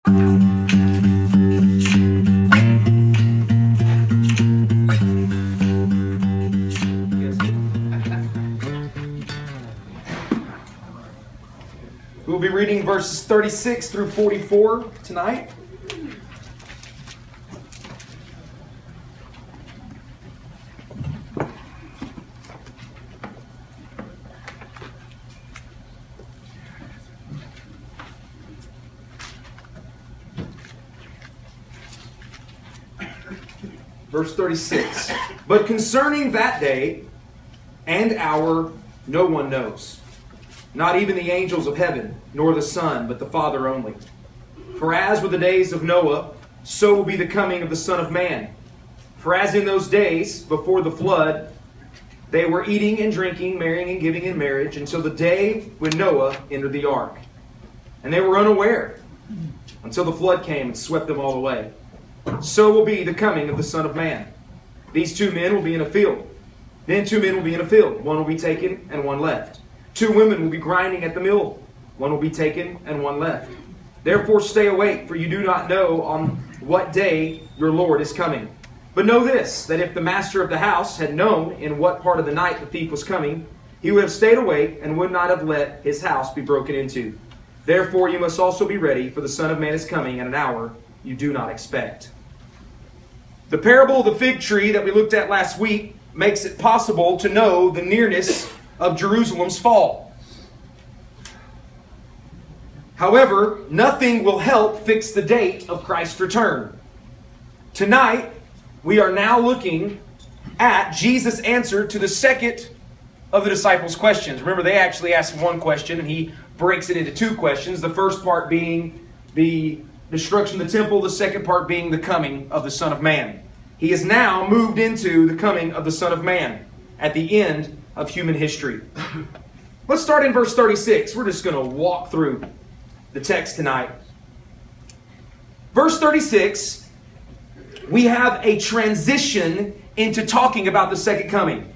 We'll be reading verses 36 through 44 tonight. Verse 36. But concerning that day and hour, no one knows. Not even the angels of heaven, nor the Son, but the Father only. For as were the days of Noah, so will be the coming of the Son of Man. For as in those days, before the flood, they were eating and drinking, marrying and giving in marriage, until the day when Noah entered the ark. And they were unaware, until the flood came and swept them all away. So will be the coming of the Son of Man. These two men will be in a field. Then two men will be in a field. One will be taken and one left. Two women will be grinding at the mill. One will be taken and one left. Therefore stay awake, for you do not know on what day your Lord is coming. But know this, that if the master of the house had known in what part of the night the thief was coming, he would have stayed awake and would not have let his house be broken into. Therefore you must also be ready, for the Son of Man is coming at an hour you do not expect. The parable of the fig tree that we looked at last week makes it possible to know the nearness of Jerusalem's fall. However, nothing will help fix the date of Christ's return. Tonight, we are now looking at Jesus' answer to the second of the disciples' questions. Remember, they actually asked one question, and he breaks it into two questions. The first part being the destruction of the temple, the second part being the coming of the Son of Man. He has now moved into the coming of the Son of Man at the end of human history. Let's start in verse 36. We're just going to walk through the text tonight. Verse 36, we have a transition into talking about the second coming.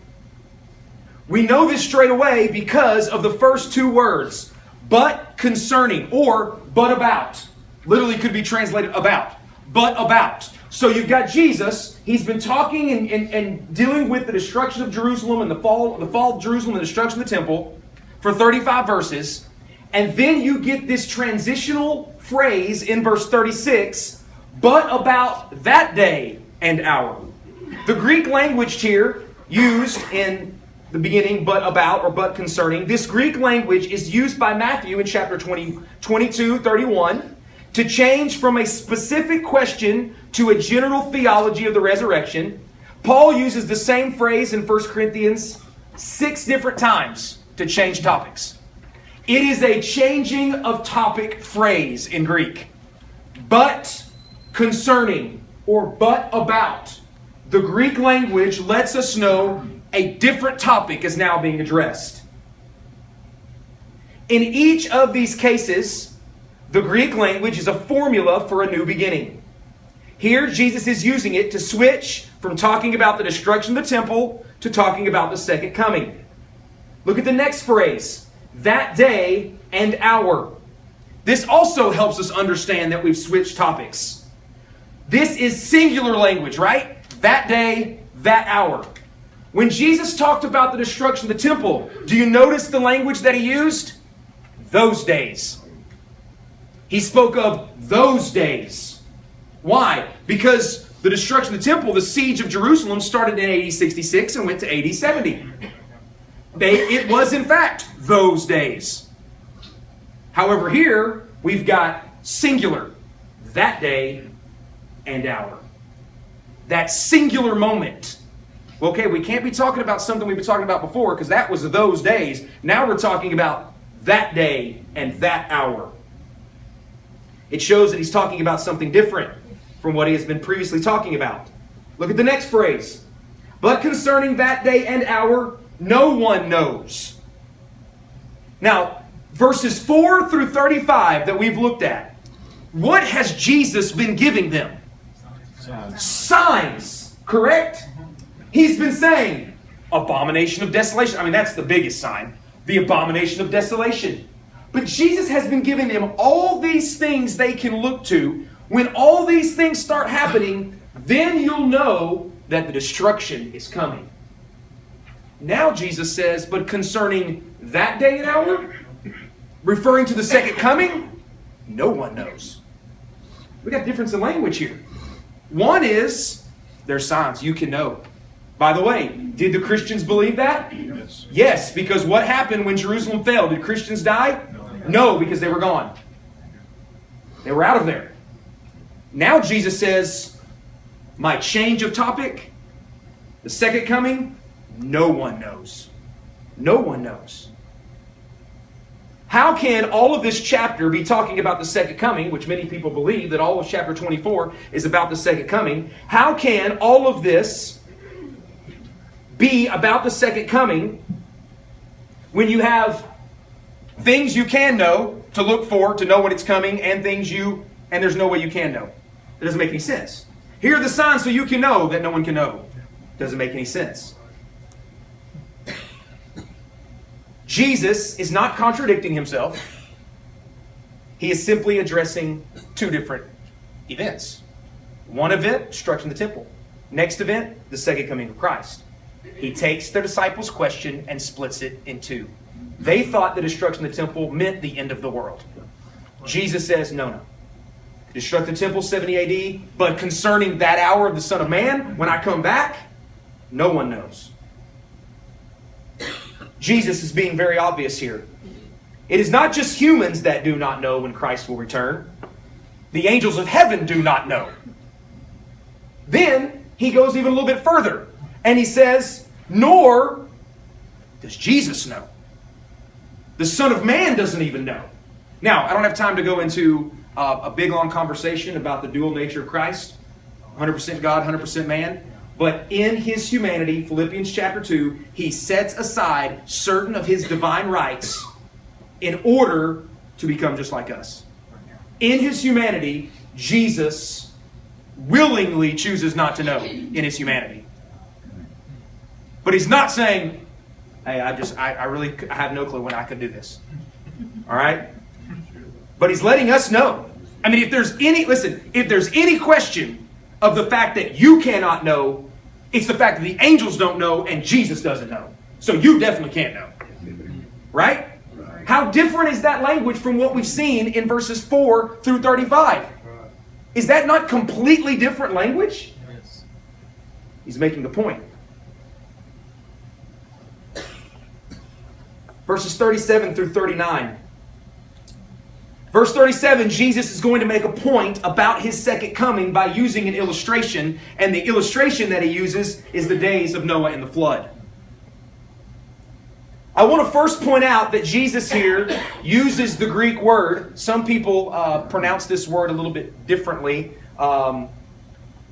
We know this straight away because of the first two words, but concerning, or but about. Literally could be translated about, but about. So you've got Jesus. He's been talking and dealing with the destruction of Jerusalem and the fall of Jerusalem and the destruction of the temple for 35 verses. And then you get this transitional phrase in verse 36, but about that day and hour. The Greek language here used in the beginning, but about or but concerning. This Greek language is used by Matthew in chapter 22, 31. To change from a specific question to a general theology of the resurrection. Paul uses the same phrase in 1 Corinthians 6 different times to change topics. It is a changing of topic phrase in Greek. But concerning or but about. The Greek language lets us know a different topic is now being addressed. In each of these cases, the Greek language is a formula for a new beginning. Here, Jesus is using it to switch from talking about the destruction of the temple to talking about the second coming. Look at the next phrase, that day and hour. This also helps us understand that we've switched topics. This is singular language, right? That day, that hour. When Jesus talked about the destruction of the temple, do you notice the language that he used? Those days. He spoke of those days. Why? Because the destruction of the temple, the siege of Jerusalem, started in AD 66 and went to AD 70. It was, in fact, those days. However, here, we've got singular, that day and hour. That singular moment. Okay, we can't be talking about something we've been talking about before because that was those days. Now we're talking about that day and that hour. It shows that he's talking about something different from what he has been previously talking about. Look at the next phrase. But concerning that day and hour, no one knows. Now, verses 4 through 35 that we've looked at, what has Jesus been giving them? Signs, correct? He's been saying, abomination of desolation. I mean, that's the biggest sign. The abomination of desolation. But Jesus has been giving them all these things they can look to. When all these things start happening, then you'll know that the destruction is coming. Now Jesus says, but concerning that day and hour, referring to the second coming, no one knows. We got difference in language here. One is, there's signs you can know. By the way, did the Christians believe that? Yes. Yes, because what happened when Jerusalem fell? Did Christians die? No, because they were gone. They were out of there. Now Jesus says, my change of topic, the second coming, no one knows. No one knows. How can all of this chapter be talking about the second coming, which many people believe that all of chapter 24 is about the second coming? How can all of this be about the second coming when you have things you can know to look for, to know when it's coming, and there's no way you can know? It doesn't make any sense. Here are the signs so you can know that no one can know. Doesn't make any sense. Jesus is not contradicting himself. He is simply addressing two different events. One event, destruction of the temple. Next event, the second coming of Christ. He takes the disciples' question and splits it in two. They thought the destruction of the temple meant the end of the world. Jesus says, no. Destruct the temple 70 AD, but concerning that hour of the Son of Man, when I come back, no one knows. Jesus is being very obvious here. It is not just humans that do not know when Christ will return. The angels of heaven do not know. Then he goes even a little bit further and he says, nor does Jesus know. The Son of Man doesn't even know. Now, I don't have time to go into a big long conversation about the dual nature of Christ. 100% God, 100% man. But in his humanity, Philippians chapter 2, he sets aside certain of his divine rights in order to become just like us. In his humanity, Jesus willingly chooses not to know in his humanity. But he's not saying, hey, I have no clue when I could do this. All right? But he's letting us know. I mean, if there's any question of the fact that you cannot know, it's the fact that the angels don't know and Jesus doesn't know. So you definitely can't know. Right? How different is that language from what we've seen in verses 4 through 35? Is that not completely different language? He's making a point. Verses 37 through 39. Verse 37, Jesus is going to make a point about his second coming by using an illustration, and the illustration that he uses is the days of Noah and the flood. I want to first point out that Jesus here uses the Greek word. Some people pronounce this word a little bit differently.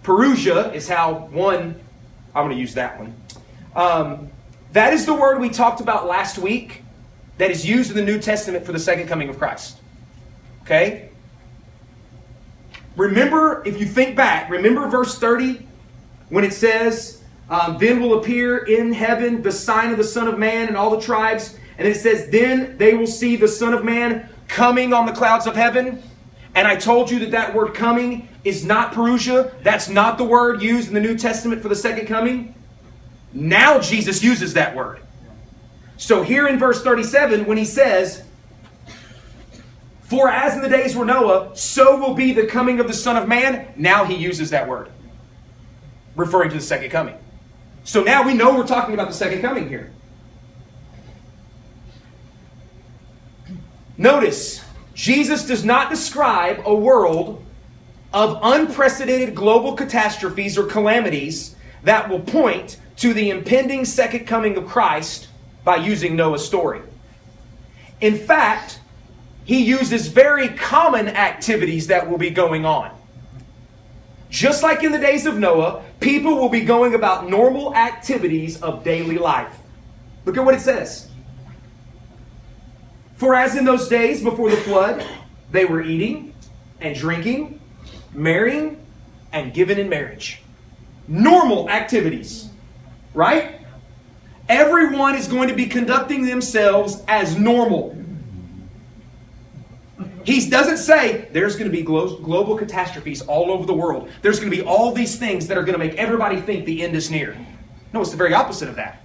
Parousia is how I'm going to use that one. That is the word we talked about last week that is used in the New Testament for the second coming of Christ. Okay? Remember, if you think back, remember verse 30 when it says, then will appear in heaven the sign of the Son of Man and all the tribes. And it says, then they will see the Son of Man coming on the clouds of heaven. And I told you that word coming is not Parousia. That's not the word used in the New Testament for the second coming. Now Jesus uses that word. So here in verse 37, when he says, for as in the days were Noah, so will be the coming of the Son of Man. Now he uses that word, referring to the second coming. So now we know we're talking about the second coming here. Notice, Jesus does not describe a world of unprecedented global catastrophes or calamities that will point to the impending second coming of Christ by using Noah's story. In fact, he uses very common activities that will be going on. Just like in the days of Noah, people will be going about normal activities of daily life. Look at what it says. For as in those days before the flood, they were eating and drinking, marrying, and given in marriage. Normal activities, right? Everyone is going to be conducting themselves as normal. He doesn't say there's going to be global catastrophes all over the world. There's going to be all these things that are going to make everybody think the end is near. No, it's the very opposite of that.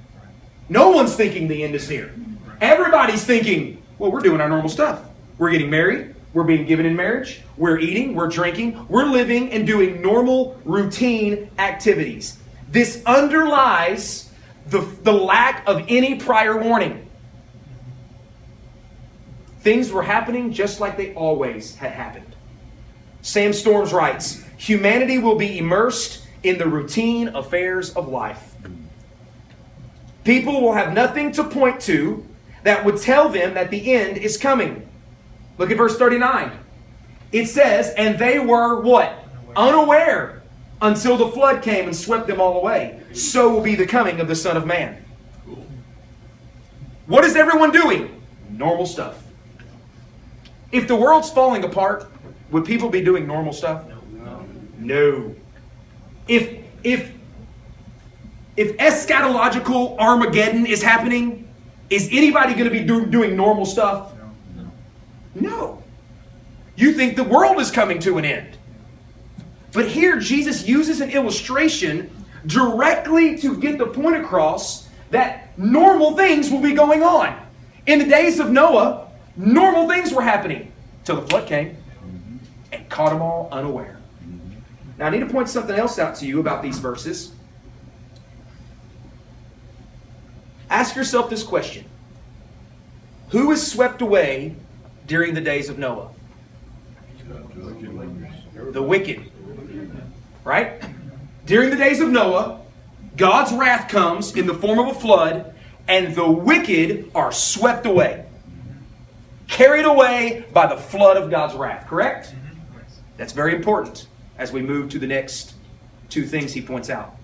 No one's thinking the end is near. Everybody's thinking, well, we're doing our normal stuff. We're getting married. We're being given in marriage. We're eating. We're drinking. We're living and doing normal, routine activities. This underlies the lack of any prior warning. Things were happening just like they always had happened. Sam Storms writes, humanity will be immersed in the routine affairs of life. People will have nothing to point to that would tell them that the end is coming. Look at verse 39. It says, and they were what? Unaware until the flood came and swept them all away. So will be the coming of the Son of Man. What is everyone doing? Normal stuff. If the world's falling apart, would people be doing normal stuff? No. If eschatological Armageddon is happening, is anybody going to be doing normal stuff? No. You think the world is coming to an end. But here Jesus uses an illustration directly to get the point across that normal things will be going on. In the days of Noah, normal things were happening till the flood came and caught them all unaware. Now I need to point something else out to you about these verses. Ask yourself this question. Who is swept away during the days of Noah? The wicked. Right? During the days of Noah, God's wrath comes in the form of a flood, and the wicked are swept away. Carried away by the flood of God's wrath. Correct? That's very important as we move to the next two things he points out.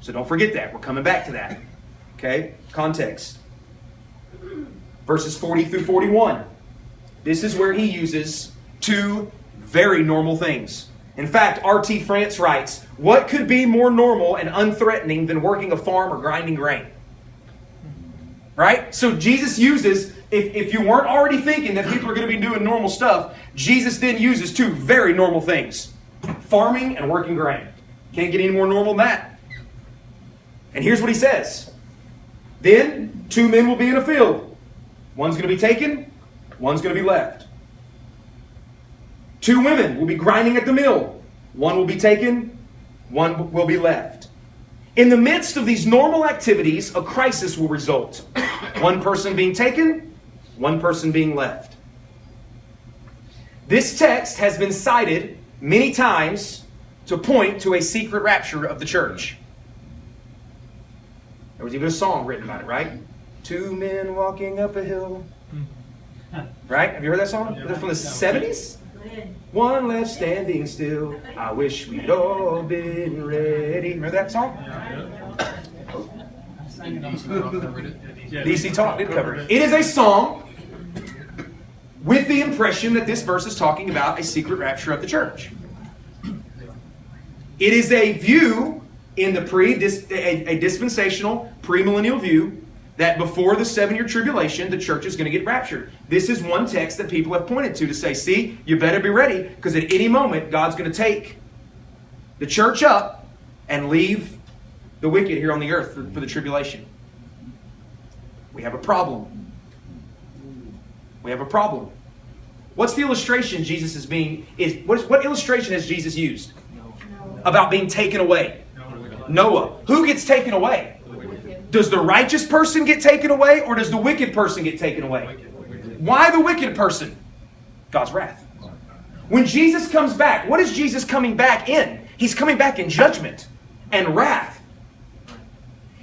So don't forget that. We're coming back to that. Okay? Context. Verses 40 through 41. This is where he uses two very normal things. In fact, R.T. France writes, what could be more normal and unthreatening than working a farm or grinding grain? Right? So Jesus uses, if you weren't already thinking that people are going to be doing normal stuff, Jesus then uses two very normal things. Farming and working grain. Can't get any more normal than that. And here's what he says. Then two men will be in a field. One's going to be taken, one's going to be left. Two women will be grinding at the mill. One will be taken, one will be left. In the midst of these normal activities, a crisis will result. One person being taken, one person being left. This text has been cited many times to point to a secret rapture of the church. There was even a song written about it, right? Two men walking up a hill. Right? Have you heard that song? Is that from the 70s? One left standing still. I wish we'd all been ready. Remember that song? DC Talk did cover it. It is a song with the impression that this verse is talking about a secret rapture of the church. It is a view in the a dispensational premillennial view that before the 7-year tribulation, the church is going to get raptured. This is one text that people have pointed to say, see, you better be ready, because at any moment, God's going to take the church up and leave the wicked here on the earth for the tribulation. We have a problem. We have a problem. What's the illustration Jesus is being... What illustration has Jesus used about being taken away? Noah. Who gets taken away? Does the righteous person get taken away, or does the wicked person get taken away? Why the wicked person? God's wrath. When Jesus comes back, what is Jesus coming back in? He's coming back in judgment and wrath.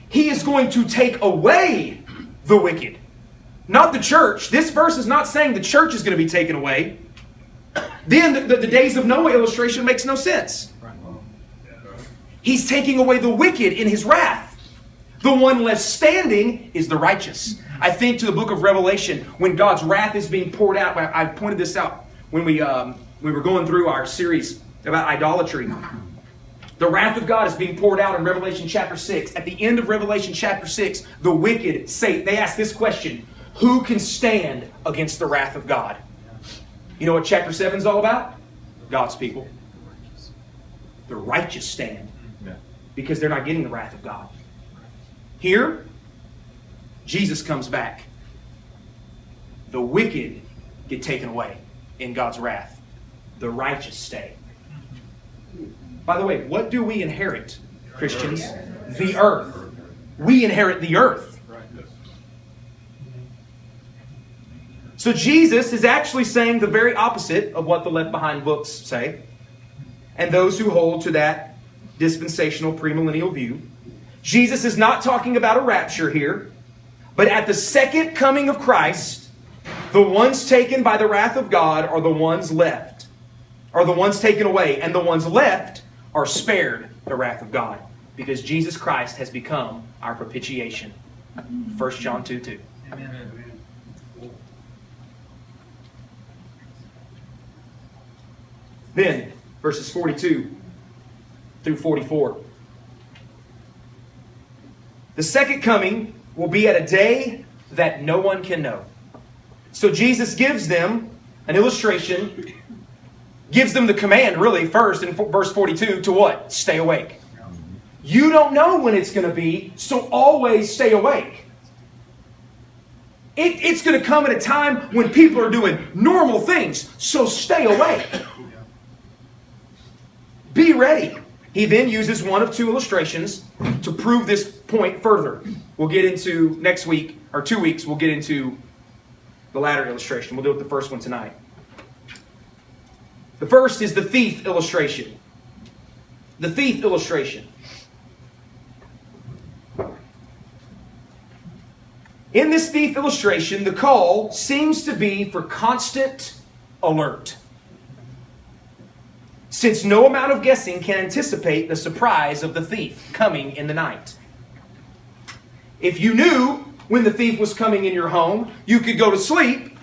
He is going to take away the wicked, not the church. This verse is not saying the church is going to be taken away. Then the days of Noah illustration makes no sense. He's taking away the wicked in his wrath. The one left standing is the righteous. I think to the book of Revelation, when God's wrath is being poured out. I pointed this out when we were going through our series about idolatry. The wrath of God is being poured out in Revelation chapter 6. At the end of Revelation chapter 6, the wicked say, they ask this question, who can stand against the wrath of God? You know what chapter 7 is all about? God's people. The righteous stand. Because they're not getting the wrath of God. Here, Jesus comes back. The wicked get taken away in God's wrath. The righteous stay. By the way, what do we inherit, Christians? The earth. We inherit the earth. So Jesus is actually saying the very opposite of what the Left Behind books say. And those who hold to that dispensational premillennial view. Jesus is not talking about a rapture here, but at the second coming of Christ, the ones taken by the wrath of God are the ones left, are the ones taken away, and the ones left are spared the wrath of God, because Jesus Christ has become our propitiation. 1 John 2:2. Amen. Then, verses 42 through 44. The second coming will be at a day that no one can know. So Jesus gives them an illustration, gives them the command really first in verse 42 to what? Stay awake. You don't know when it's going to be, so always stay awake. It's going to come at a time when people are doing normal things, so stay awake. Be ready. He then uses one of two illustrations to prove this point further. We'll get into next week, or 2 weeks, we'll get into the latter illustration. We'll deal with the first one tonight. The first is the thief illustration. The thief illustration. In this thief illustration, the call seems to be for constant alert. Since no amount of guessing can anticipate the surprise of the thief coming in the night. If you knew when the thief was coming in your home, you could go to sleep,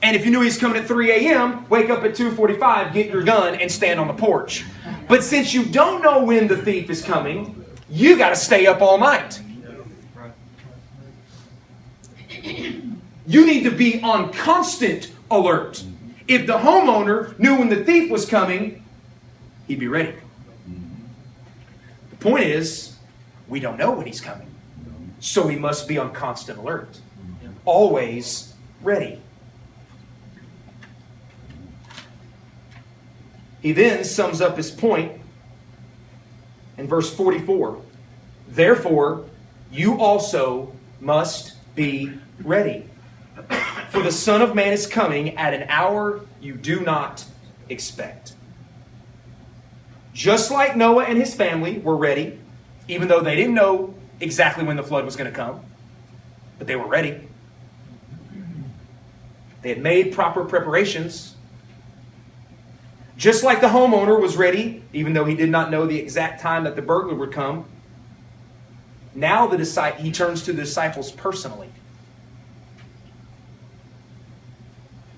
and if you knew he was coming at 3 a.m., wake up at 2:45, get your gun, and stand on the porch. But since you don't know when the thief is coming, you got to stay up all night. You need to be on constant alert. If the homeowner knew when the thief was coming, he'd be ready. The point is, we don't know when he's coming. So we must be on constant alert. Always ready. He then sums up his point in verse 44. Therefore, you also must be ready. For the Son of Man is coming at an hour you do not expect. Just like Noah and his family were ready, even though they didn't know exactly when the flood was going to come, but they were ready. They had made proper preparations. Just like the homeowner was ready, even though he did not know the exact time that the burglar would come, now he turns to the disciples personally.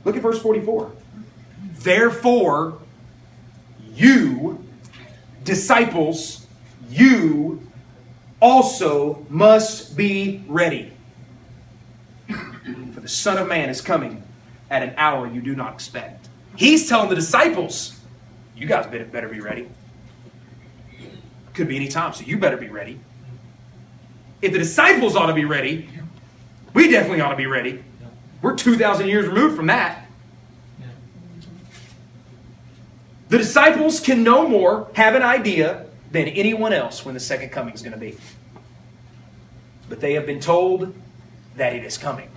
Look at verse 44. Therefore, you, disciples, you also must be ready. For the Son of Man is coming at an hour you do not expect. He's telling the disciples, you guys better be ready. Could be any time, so you better be ready. If the disciples ought to be ready, we definitely ought to be ready. We're 2,000 years removed from that. The disciples can no more have an idea than anyone else when the second coming is going to be. But they have been told that it is coming.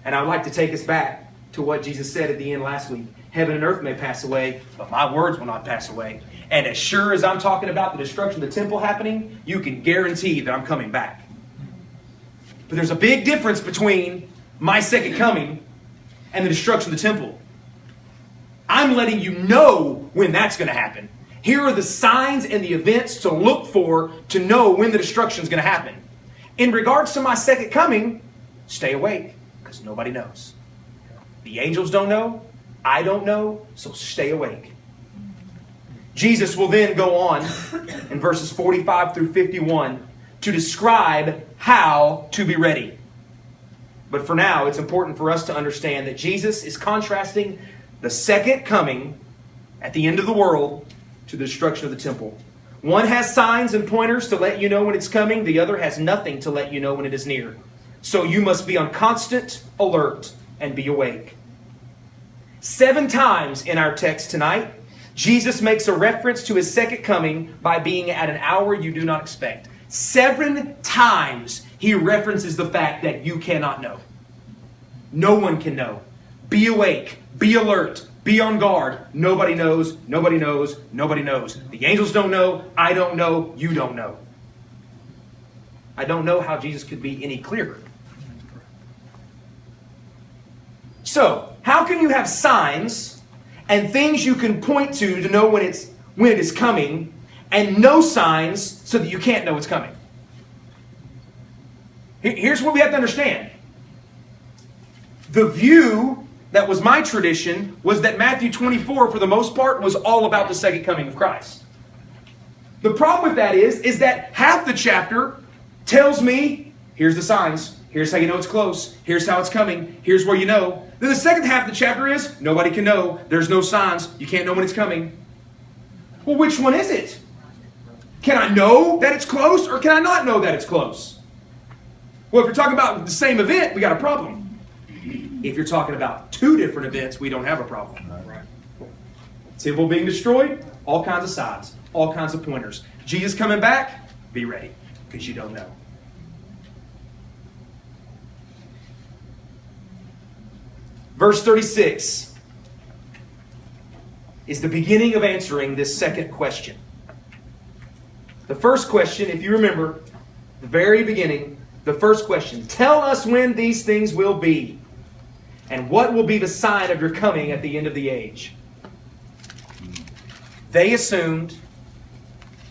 And I would like to take us back to what Jesus said at the end last week. Heaven and earth may pass away, but my words will not pass away. And as sure as I'm talking about the destruction of the temple happening, you can guarantee that I'm coming back. But there's a big difference between my second coming and the destruction of the temple. I'm letting you know when that's going to happen. Here are the signs and the events to look for to know when the destruction is going to happen. In regards to my second coming, stay awake, because nobody knows. The angels don't know. I don't know. So stay awake. Jesus will then go on in verses 45 through 51 to describe how to be ready. But for now, it's important for us to understand that Jesus is contrasting the second coming at the end of the world to the destruction of the temple. One has signs and pointers to let you know when it's coming. The other has nothing to let you know when it is near. So you must be on constant alert and be awake. 7 times in our text tonight, Jesus makes a reference to his second coming by being at an hour you do not expect. 7 times he references the fact that you cannot know. No one can know. Be awake. Be alert. Be on guard. Nobody knows. Nobody knows. Nobody knows. The angels don't know. I don't know. You don't know. I don't know how Jesus could be any clearer. So, how can you have signs and things you can point to know when it is coming, and no signs so that you can't know it's coming? Here's what we have to understand. The view that was my tradition was that Matthew 24, for the most part, was all about the second coming of Christ. The problem with that is that half the chapter tells me, here's the signs, here's how you know it's close, here's how it's coming, here's where you know. Then the second half of the chapter is, nobody can know, there's no signs, you can't know when it's coming. Well, which one is it? Can I know that it's close, or can I not know that it's close? Well, if you're talking about the same event, we got a problem. If you're talking about 2 different events, we don't have a problem. Temple being destroyed, all kinds of signs, all kinds of pointers. Jesus coming back, be ready, because you don't know. Verse 36 is the beginning of answering this second question. The first question, if you remember, the very beginning, the first question, tell us when these things will be. And what will be the sign of your coming at the end of the age? They assumed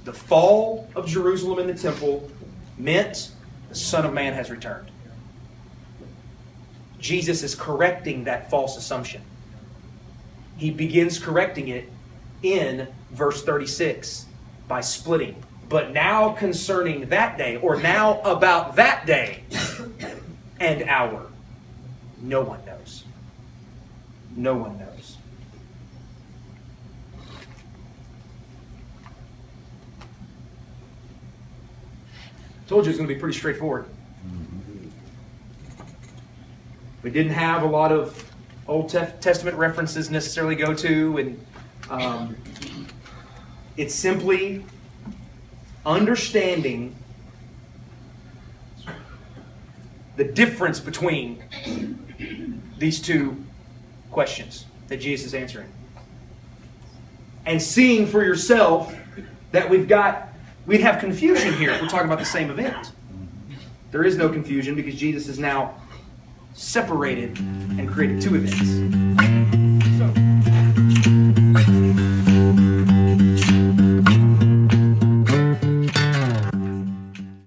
the fall of Jerusalem and the temple meant the Son of Man has returned. Jesus is correcting that false assumption. He begins correcting it in verse 36 by splitting. But now concerning that day, or now about that day and hour, no one knows. No one knows. Told you it's going to be pretty straightforward. We didn't have a lot of Old Testament references necessarily go to, and it's simply understanding the difference between these 2 questions that Jesus is answering. And seeing for yourself that we'd have confusion here if we're talking about the same event. There is no confusion because Jesus has now separated and created 2 events.